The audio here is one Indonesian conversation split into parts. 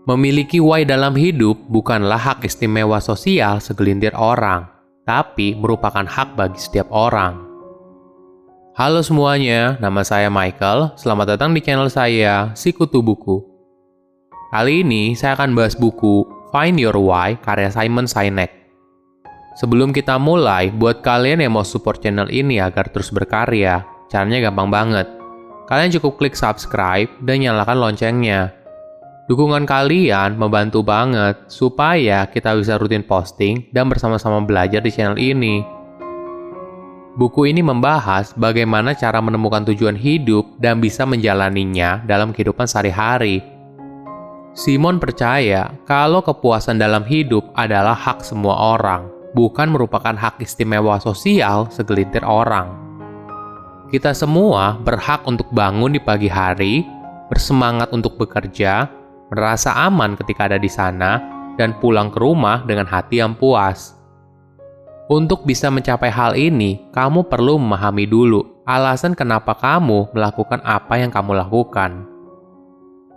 Memiliki why dalam hidup bukanlah hak istimewa sosial segelintir orang, tapi merupakan hak bagi setiap orang. Halo semuanya, nama saya Michael. Selamat datang di channel saya, Sikutu Buku. Kali ini saya akan bahas buku Find Your Why karya Simon Sinek. Sebelum kita mulai, buat kalian yang mau support channel ini agar terus berkarya, caranya gampang banget. Kalian cukup klik subscribe dan nyalakan loncengnya. Dukungan kalian membantu banget supaya kita bisa rutin posting dan bersama-sama belajar di channel ini. Buku ini membahas bagaimana cara menemukan tujuan hidup dan bisa menjalaninya dalam kehidupan sehari-hari. Simon percaya kalau kepuasan dalam hidup adalah hak semua orang, bukan merupakan hak istimewa sosial segelintir orang. Kita semua berhak untuk bangun di pagi hari, bersemangat untuk bekerja, merasa aman ketika ada di sana, dan pulang ke rumah dengan hati yang puas. Untuk bisa mencapai hal ini, kamu perlu memahami dulu alasan kenapa kamu melakukan apa yang kamu lakukan.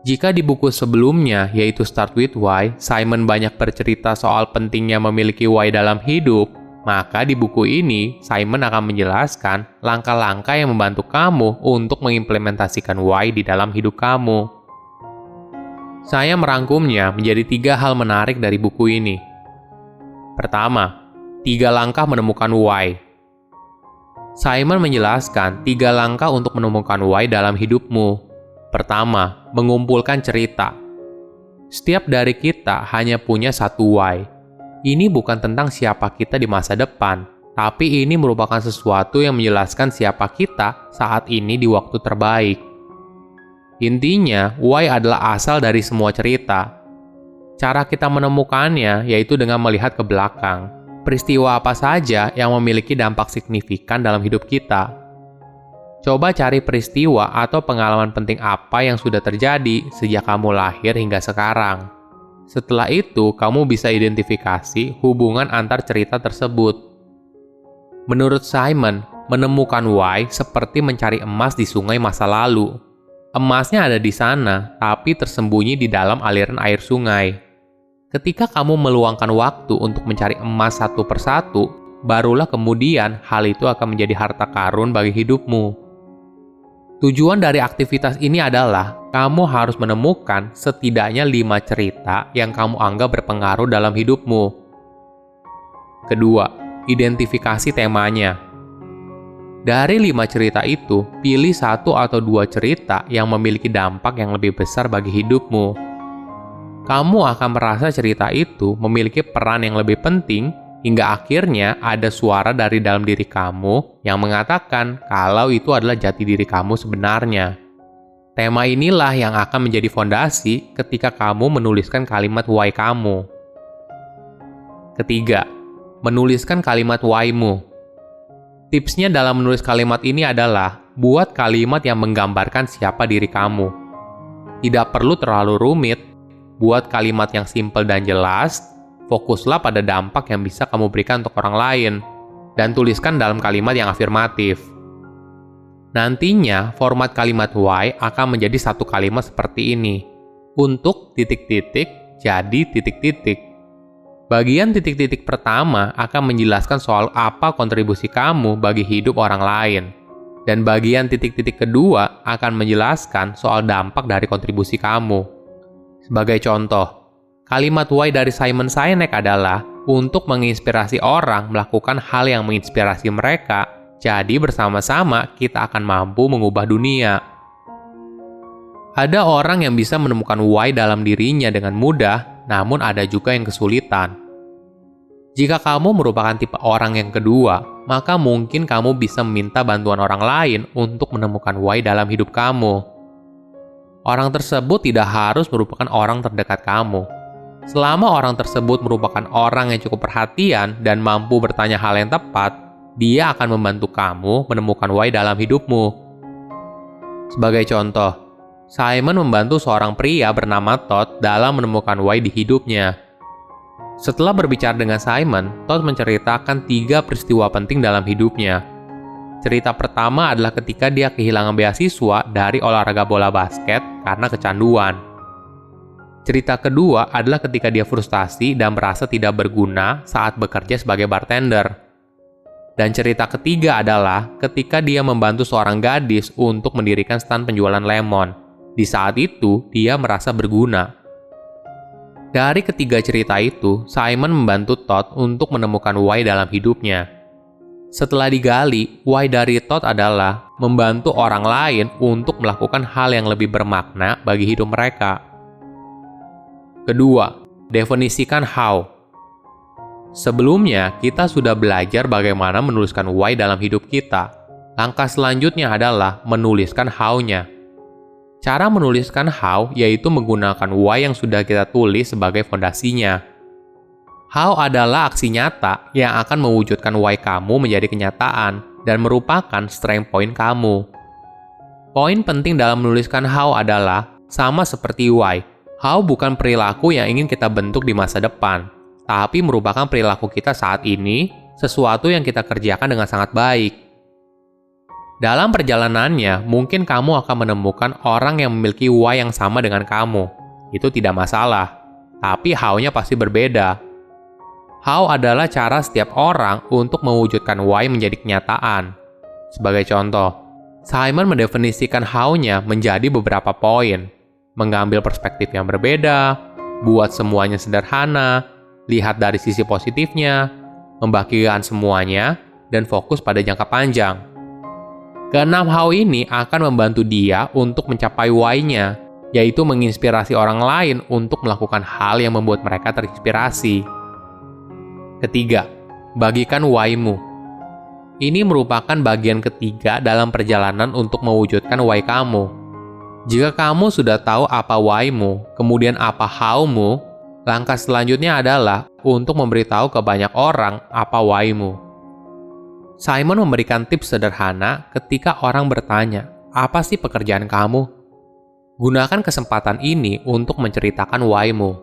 Jika di buku sebelumnya, yaitu Start With Why, Simon banyak bercerita soal pentingnya memiliki why dalam hidup, maka di buku ini, Simon akan menjelaskan langkah-langkah yang membantu kamu untuk mengimplementasikan why di dalam hidup kamu. Saya merangkumnya menjadi 3 hal menarik dari buku ini. Pertama, 3 langkah menemukan why. Simon menjelaskan 3 langkah untuk menemukan why dalam hidupmu. Pertama, mengumpulkan cerita. Setiap dari kita hanya punya satu why. Ini bukan tentang siapa kita di masa depan, tapi ini merupakan sesuatu yang menjelaskan siapa kita saat ini di waktu terbaik. Intinya, why adalah asal dari semua cerita. Cara kita menemukannya yaitu dengan melihat ke belakang. Peristiwa apa saja yang memiliki dampak signifikan dalam hidup kita. Coba cari peristiwa atau pengalaman penting apa yang sudah terjadi sejak kamu lahir hingga sekarang. Setelah itu, kamu bisa identifikasi hubungan antar cerita tersebut. Menurut Simon, menemukan why seperti mencari emas di sungai masa lalu. Emasnya ada di sana, tapi tersembunyi di dalam aliran air sungai. Ketika kamu meluangkan waktu untuk mencari emas satu persatu, barulah kemudian hal itu akan menjadi harta karun bagi hidupmu. Tujuan dari aktivitas ini adalah kamu harus menemukan setidaknya 5 cerita yang kamu anggap berpengaruh dalam hidupmu. Kedua, identifikasi temanya. Dari 5 cerita itu, pilih 1 atau 2 cerita yang memiliki dampak yang lebih besar bagi hidupmu. Kamu akan merasa cerita itu memiliki peran yang lebih penting hingga akhirnya ada suara dari dalam diri kamu yang mengatakan kalau itu adalah jati diri kamu sebenarnya. Tema inilah yang akan menjadi fondasi ketika kamu menuliskan kalimat why kamu. Ketiga, menuliskan kalimat why-mu. Tipsnya dalam menulis kalimat ini adalah buat kalimat yang menggambarkan siapa diri kamu. Tidak perlu terlalu rumit, buat kalimat yang simpel dan jelas, fokuslah pada dampak yang bisa kamu berikan untuk orang lain, dan tuliskan dalam kalimat yang afirmatif. Nantinya, format kalimat why akan menjadi satu kalimat seperti ini. Untuk ... jadi ... Bagian titik-titik pertama akan menjelaskan soal apa kontribusi kamu bagi hidup orang lain. Dan bagian titik-titik kedua akan menjelaskan soal dampak dari kontribusi kamu. Sebagai contoh, kalimat why dari Simon Sinek adalah untuk menginspirasi orang melakukan hal yang menginspirasi mereka, jadi bersama-sama kita akan mampu mengubah dunia. Ada orang yang bisa menemukan why dalam dirinya dengan mudah, namun ada juga yang kesulitan. Jika kamu merupakan tipe orang yang kedua, maka mungkin kamu bisa meminta bantuan orang lain untuk menemukan why dalam hidup kamu. Orang tersebut tidak harus merupakan orang terdekat kamu. Selama orang tersebut merupakan orang yang cukup perhatian dan mampu bertanya hal yang tepat, dia akan membantu kamu menemukan why dalam hidupmu. Sebagai contoh, Simon membantu seorang pria bernama Todd dalam menemukan why di hidupnya. Setelah berbicara dengan Simon, Todd menceritakan 3 peristiwa penting dalam hidupnya. Cerita pertama adalah ketika dia kehilangan beasiswa dari olahraga bola basket karena kecanduan. Cerita kedua adalah ketika dia frustasi dan merasa tidak berguna saat bekerja sebagai bartender. Dan cerita ketiga adalah ketika dia membantu seorang gadis untuk mendirikan stand penjualan lemon. Di saat itu, dia merasa berguna. Dari ketiga cerita itu, Simon membantu Todd untuk menemukan why dalam hidupnya. Setelah digali, why dari Todd adalah membantu orang lain untuk melakukan hal yang lebih bermakna bagi hidup mereka. Kedua, definisikan how. Sebelumnya, kita sudah belajar bagaimana menuliskan why dalam hidup kita. Langkah selanjutnya adalah menuliskan how-nya. Cara menuliskan how yaitu menggunakan why yang sudah kita tulis sebagai fondasinya. How adalah aksi nyata yang akan mewujudkan why kamu menjadi kenyataan dan merupakan strength point kamu. Poin penting dalam menuliskan how adalah sama seperti why. How bukan perilaku yang ingin kita bentuk di masa depan, tapi merupakan perilaku kita saat ini, sesuatu yang kita kerjakan dengan sangat baik. Dalam perjalanannya, mungkin kamu akan menemukan orang yang memiliki why yang sama dengan kamu. Itu tidak masalah, tapi how-nya pasti berbeda. How adalah cara setiap orang untuk mewujudkan why menjadi kenyataan. Sebagai contoh, Simon mendefinisikan how-nya menjadi beberapa poin. Mengambil perspektif yang berbeda, buat semuanya sederhana, lihat dari sisi positifnya, membagikan semuanya, dan fokus pada jangka panjang. Keenam how ini akan membantu dia untuk mencapai why-nya, yaitu menginspirasi orang lain untuk melakukan hal yang membuat mereka terinspirasi. Ketiga, bagikan why-mu. Ini merupakan bagian ketiga dalam perjalanan untuk mewujudkan why kamu. Jika kamu sudah tahu apa why-mu, kemudian apa how-mu, langkah selanjutnya adalah untuk memberitahu ke banyak orang apa why-mu. Simon memberikan tips sederhana ketika orang bertanya, "Apa sih pekerjaan kamu?" Gunakan kesempatan ini untuk menceritakan why-mu.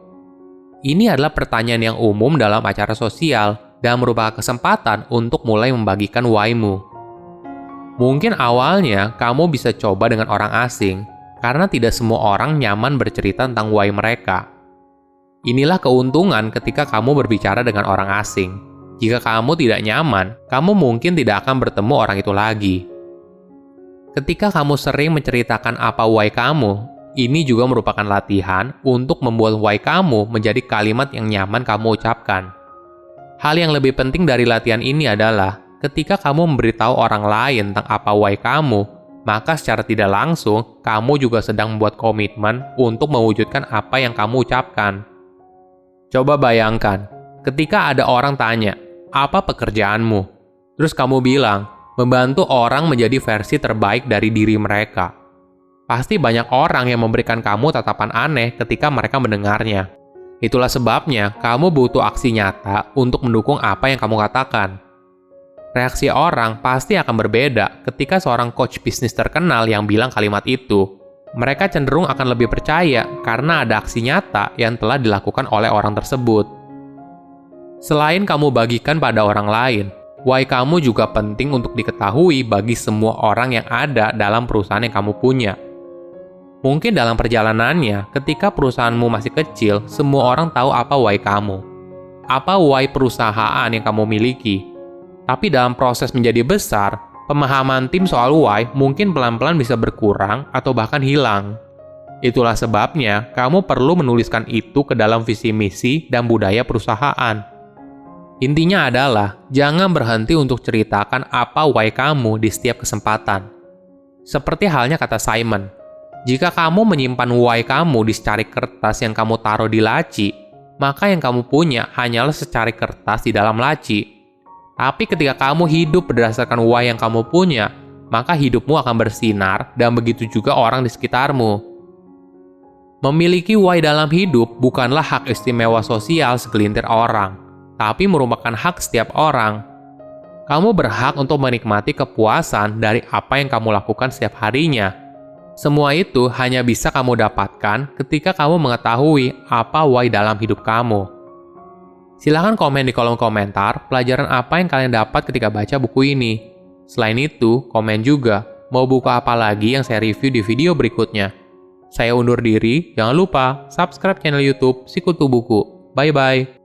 Ini adalah pertanyaan yang umum dalam acara sosial dan merupakan kesempatan untuk mulai membagikan why-mu. Mungkin awalnya kamu bisa coba dengan orang asing, karena tidak semua orang nyaman bercerita tentang why mereka. Inilah keuntungan ketika kamu berbicara dengan orang asing. Jika kamu tidak nyaman, kamu mungkin tidak akan bertemu orang itu lagi. Ketika kamu sering menceritakan apa why kamu, ini juga merupakan latihan untuk membuat why kamu menjadi kalimat yang nyaman kamu ucapkan. Hal yang lebih penting dari latihan ini adalah ketika kamu memberitahu orang lain tentang apa why kamu, maka secara tidak langsung, kamu juga sedang membuat komitmen untuk mewujudkan apa yang kamu ucapkan. Coba bayangkan, ketika ada orang tanya, "Apa pekerjaanmu?" Terus kamu bilang, "Membantu orang menjadi versi terbaik dari diri mereka." Pasti banyak orang yang memberikan kamu tatapan aneh ketika mereka mendengarnya. Itulah sebabnya kamu butuh aksi nyata untuk mendukung apa yang kamu katakan. Reaksi orang pasti akan berbeda ketika seorang coach bisnis terkenal yang bilang kalimat itu. Mereka cenderung akan lebih percaya karena ada aksi nyata yang telah dilakukan oleh orang tersebut. Selain kamu bagikan pada orang lain, why kamu juga penting untuk diketahui bagi semua orang yang ada dalam perusahaan yang kamu punya. Mungkin dalam perjalanannya, ketika perusahaanmu masih kecil, semua orang tahu apa why kamu. Apa why perusahaan yang kamu miliki. Tapi dalam proses menjadi besar, pemahaman tim soal why mungkin pelan-pelan bisa berkurang atau bahkan hilang. Itulah sebabnya kamu perlu menuliskan itu ke dalam visi misi dan budaya perusahaan. Intinya adalah, jangan berhenti untuk ceritakan apa why kamu di setiap kesempatan. Seperti halnya kata Simon, jika kamu menyimpan why kamu di secarik kertas yang kamu taruh di laci, maka yang kamu punya hanyalah secarik kertas di dalam laci. Tapi ketika kamu hidup berdasarkan why yang kamu punya, maka hidupmu akan bersinar dan begitu juga orang di sekitarmu. Memiliki why dalam hidup bukanlah hak istimewa sosial segelintir orang, tapi merupakan hak setiap orang. Kamu berhak untuk menikmati kepuasan dari apa yang kamu lakukan setiap harinya. Semua itu hanya bisa kamu dapatkan ketika kamu mengetahui apa why dalam hidup kamu. Silahkan komen di kolom komentar pelajaran apa yang kalian dapat ketika baca buku ini. Selain itu, komen juga mau buku apa lagi yang saya review di video berikutnya. Saya undur diri, jangan lupa subscribe channel YouTube Sikutu Buku. Bye-bye.